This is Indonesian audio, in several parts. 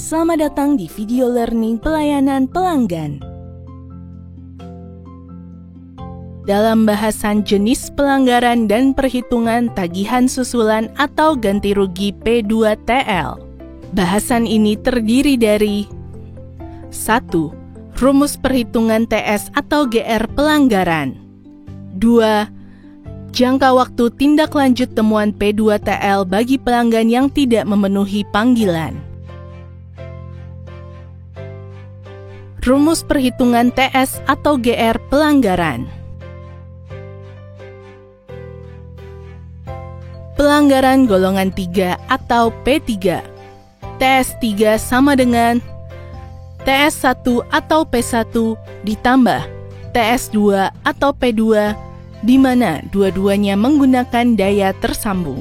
Selamat datang di video learning pelayanan pelanggan. Dalam bahasan jenis pelanggaran dan perhitungan tagihan susulan atau ganti rugi P2TL. Bahasan ini terdiri dari 1. Rumus perhitungan TS atau GR pelanggaran. 2. Jangka waktu tindak lanjut temuan P2TL bagi pelanggan yang tidak memenuhi panggilan. Rumus perhitungan TS atau GR pelanggaran. Pelanggaran golongan 3 atau P3. TS3 sama dengan TS1 atau P1 ditambah TS2 atau P2, di mana dua-duanya menggunakan daya tersambung.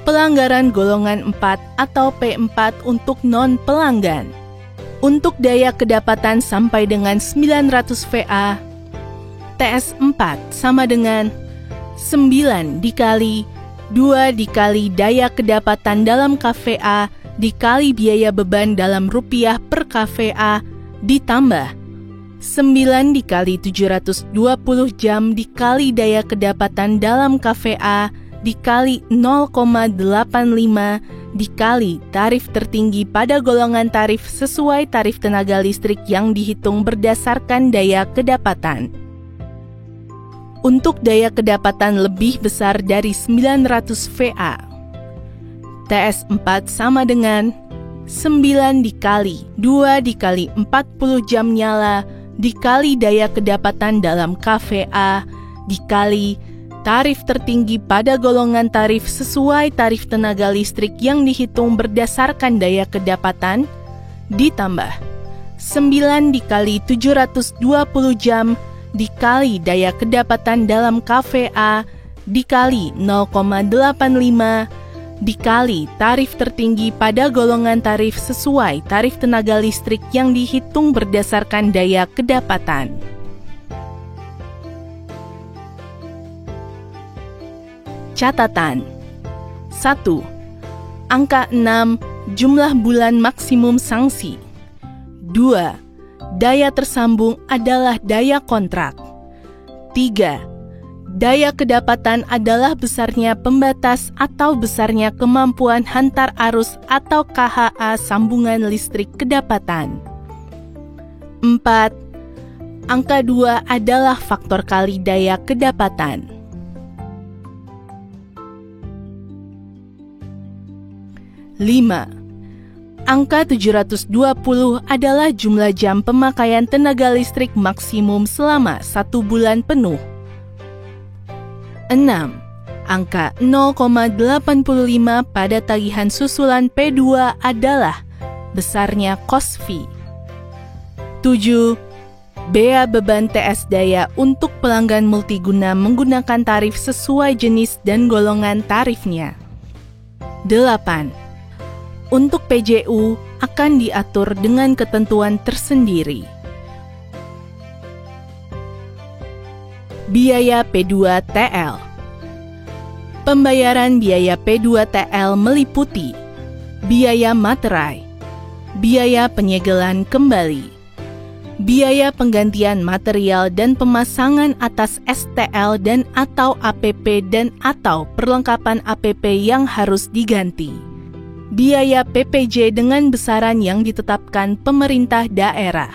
Pelanggaran golongan 4 atau P4 untuk non-pelanggan. Untuk daya kedapatan sampai dengan 900 VA, TS4 sama dengan 9 dikali 2 dikali daya kedapatan dalam kVA dikali biaya beban dalam rupiah per kVA ditambah 9 dikali 720 jam dikali daya kedapatan dalam kVA dikali 0,85 dikali tarif tertinggi pada golongan tarif sesuai tarif tenaga listrik yang dihitung berdasarkan daya kedapatan. Untuk daya kedapatan lebih besar dari 900 VA, TS4 sama dengan 9 dikali 2 dikali 40 jam nyala dikali daya kedapatan dalam kVA dikali tarif tertinggi pada golongan tarif sesuai tarif tenaga listrik yang dihitung berdasarkan daya kedapatan ditambah 9 dikali 720 jam dikali daya kedapatan dalam kVA dikali 0,85 dikali tarif tertinggi pada golongan tarif sesuai tarif tenaga listrik yang dihitung berdasarkan daya kedapatan. Catatan 1. Angka 6, jumlah bulan maksimum sanksi. 2. Daya tersambung adalah daya kontrak. 3. Daya kedapatan adalah besarnya pembatas atau besarnya kemampuan hantar arus atau KHA sambungan listrik kedapatan. 4. Angka 2 adalah faktor kali daya kedapatan. 5. Angka 720 adalah jumlah jam pemakaian tenaga listrik maksimum selama 1 bulan penuh. 6. Angka 0,85 pada tagihan susulan P2 adalah besarnya cost fee. 7. Bea beban TS daya untuk pelanggan multiguna menggunakan tarif sesuai jenis dan golongan tarifnya. 8. Untuk PJU akan diatur dengan ketentuan tersendiri. Biaya P2TL. Pembayaran biaya P2TL meliputi biaya materai, biaya penyegelan kembali, biaya penggantian material dan pemasangan atas STL dan atau APP dan atau perlengkapan APP yang harus diganti, biaya PPJ dengan besaran yang ditetapkan pemerintah daerah.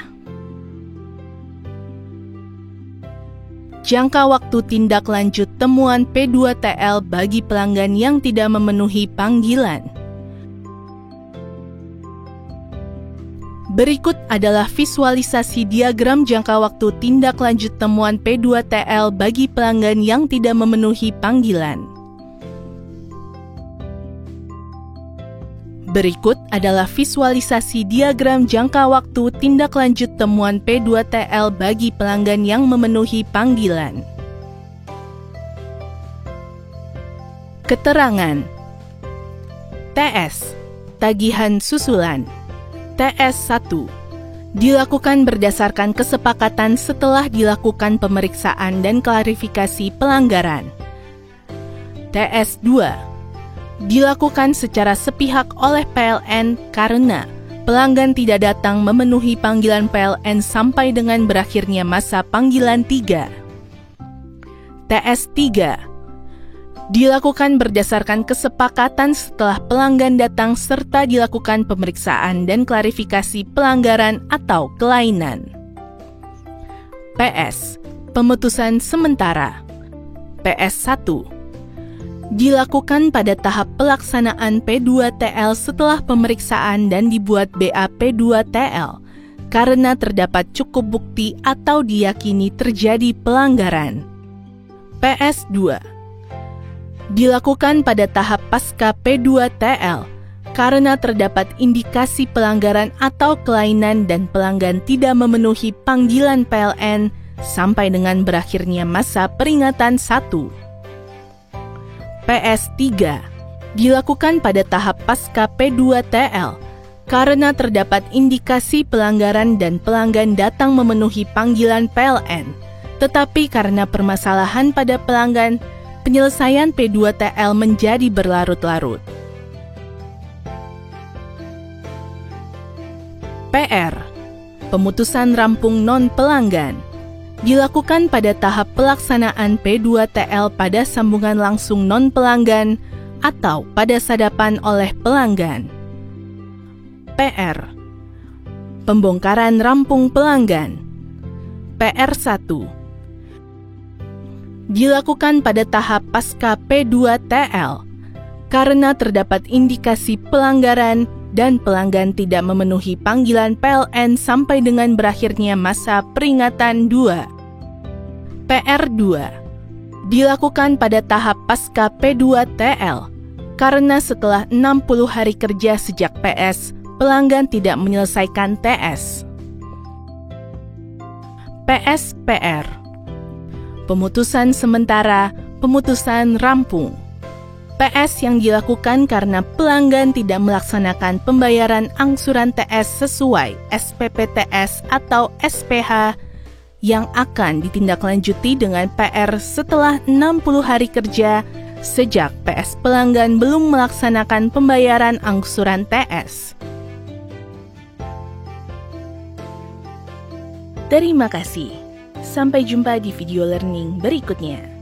Jangka waktu tindak lanjut temuan P2TL bagi pelanggan yang tidak memenuhi panggilan. Berikut adalah visualisasi diagram jangka waktu tindak lanjut temuan P2TL bagi pelanggan yang tidak memenuhi panggilan. Berikut adalah visualisasi diagram jangka waktu tindak lanjut temuan P2TL bagi pelanggan yang memenuhi panggilan. Keterangan TS, tagihan susulan. TS1 dilakukan berdasarkan kesepakatan setelah dilakukan pemeriksaan dan klarifikasi pelanggaran. TS2 dilakukan secara sepihak oleh PLN karena pelanggan tidak datang memenuhi panggilan PLN sampai dengan berakhirnya masa panggilan 3. TS 3 dilakukan berdasarkan kesepakatan setelah pelanggan datang serta dilakukan pemeriksaan dan klarifikasi pelanggaran atau kelainan. PS pemutusan sementara. PS 1 dilakukan pada tahap pelaksanaan P2TL setelah pemeriksaan dan dibuat BAP 2TL karena terdapat cukup bukti atau diyakini terjadi pelanggaran. PS 2 dilakukan pada tahap pasca P2TL karena terdapat indikasi pelanggaran atau kelainan dan pelanggan tidak memenuhi panggilan PLN sampai dengan berakhirnya masa peringatan 1. PS 3 dilakukan pada tahap pasca P2TL karena terdapat indikasi pelanggaran dan pelanggan datang memenuhi panggilan PLN, tetapi karena permasalahan pada pelanggan, penyelesaian P2TL menjadi berlarut-larut. PR pemutusan rampung non-pelanggan dilakukan pada tahap pelaksanaan P2TL pada sambungan langsung non-pelanggan atau pada sadapan oleh pelanggan. PR pembongkaran rampung pelanggan. PR 1 dilakukan pada tahap pasca P2TL karena terdapat indikasi pelanggaran dan pelanggan tidak memenuhi panggilan PLN sampai dengan berakhirnya masa peringatan 2. PR 2 dilakukan pada tahap pasca P2TL karena setelah 60 hari kerja sejak PS, pelanggan tidak menyelesaikan TS. PS PR pemutusan sementara, pemutusan rampung. PS yang dilakukan karena pelanggan tidak melaksanakan pembayaran angsuran TS sesuai SPP TS atau SPH yang akan ditindaklanjuti dengan PR setelah 60 hari kerja sejak PS pelanggan belum melaksanakan pembayaran angsuran TS. Terima kasih. Sampai jumpa di video learning berikutnya.